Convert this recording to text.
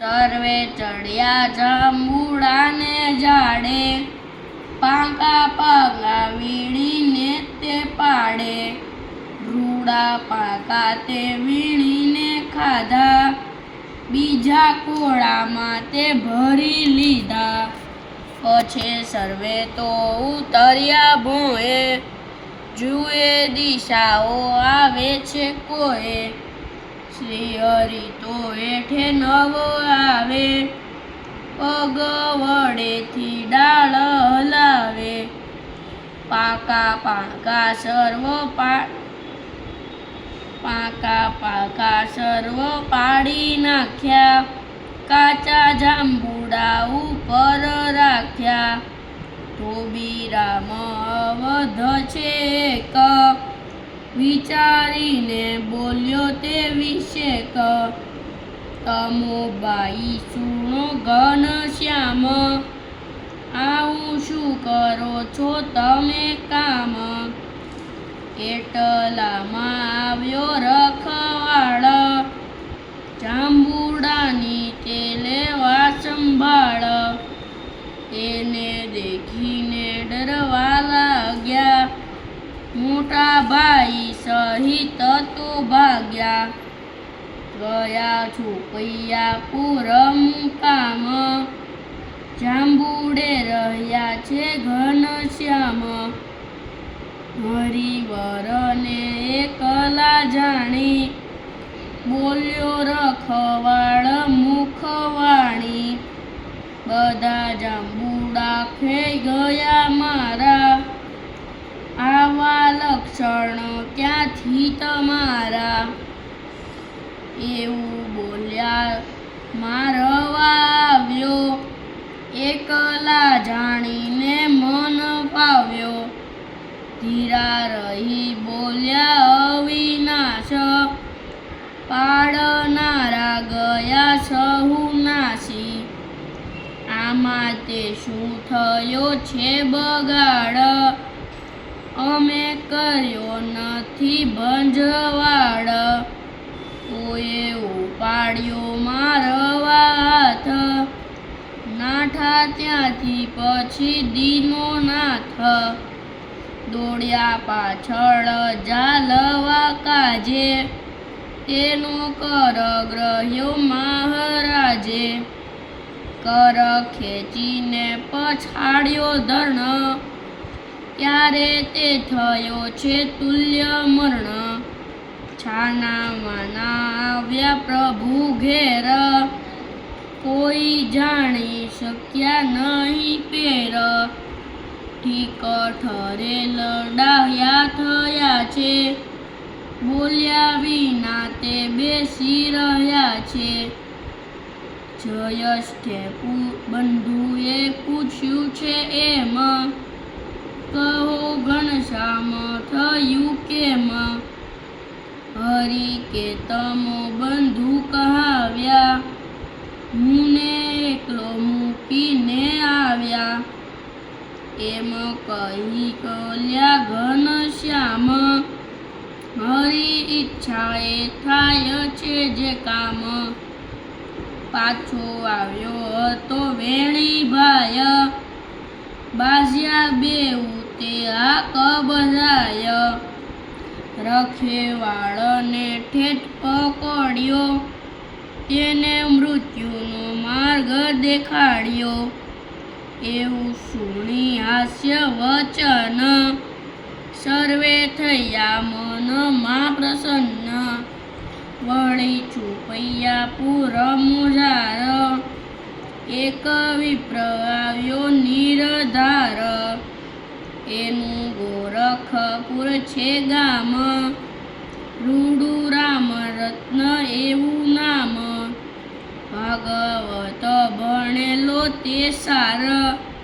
સર્વે ચડ્યા જાંબુડાને ઝાડે, પાંકા પાંકા વીણીને તે પાડે, રૂડા પાંકા તે વીણીને ખાધા, બીજા કોળામાં તે ભરી લીધા. પછી સર્વે તો ઉતર્યા ભોંએ, જુએ દિશાઓ આવે છે કોએ, શ્રી હરિ તો હેઠે નવો આવે, પગ વડેથી ડાળ હલાવે. પાંકા પાંકા સર્વ પાડી નાખ્યા, કાચા જાંબુડા ઉપર રાખ્યા. ધોબીરામ અવધ છે એક, વિચારીને બોલ્યો તે વિશેક. તમો બાઈ સુણો ઘનશ્યામ, આવું શું કરો છો તમે કામ? એટલામાં આવ્યો રખવાળ, જાંબુડાની તે લેવા સંભાળ. તેને દેખીને ડરવા લાગ્યા, મોટા ભાઈ સહિત તો ભાગ્યા. ગયા છુપૈયા પુર મુકામ, જાંબુડે રહ્યા છે ઘનશ્યામ. હરિવરને એકલા જાણી, બોલ્યો રખવાળ મુખવાણી. બધા જાંબુડા ખાઈ ગયા મારા, આવા લક્ષણ ક્યાંથી તમારા? એવું બોલ્યા મારવા આવ્યો, એકલા જાણીને મન પાવ્યો. ધીરા રહી બોલ્યા અવિનાશ, પાડનારા ગયા સહુ નાસી. આમાં તે શું થયો છે બગાડ, અમે કર્યો નથી ભંજવાડ. કોએ ઉપાડ્યો મારવા હાથ, નાઠા ત્યાંથી પછી દીનો નાથ. દોડ્યા પાછળ ઝાલવા કાજે, તેનો કર ગ્રહ્યો મહારાજે. કર ખેંચીને પછાડ્યો ધર્ણ, ત્યારે તે થયો છે તુલ્ય મરણ. છાના માના આવ્યા પ્રભુ ઘેર, કોઈ જાણી શક્યા નહીં પેર. ઠીક ઠરેલ ડાહ્યા થયા છે, બોલ્યા વિના તે બેસી રહ્યા છે. જયેષ્ઠે બંધુએ પૂછ્યું છે એમ, કહો ઘનશ્યામ થયું કેમ? હરિ કે તમો બંધુ કહાવ્યા, મુને એકલો મૂકીને આવ્યા. એમ કહી બોલ્યા ઘનશ્યામ, હરિ ઈચ્છાએ થાય છે જે કામ. પાછો આવ્યો હતો વેણીભાઈ, બાજ્યા બેઉ તે હાક બધાય. રખેવાળને ઠેઠ પકડ્યો, તેને મૃત્યુનો માર્ગ દેખાડ્યો. એવું સુણી હાસ્ય વચન, સર્વે થયા મનમાં પ્રસન્ન. વળી છુપૈયા પુર મુજાર, એક વિપ્ર આવ્યો નિરધાર. એનું ગોરખપુર છે ગામ, રૂડું રામ રત્ન એવું નામ. ભાગવત ભણેલો તે સાર,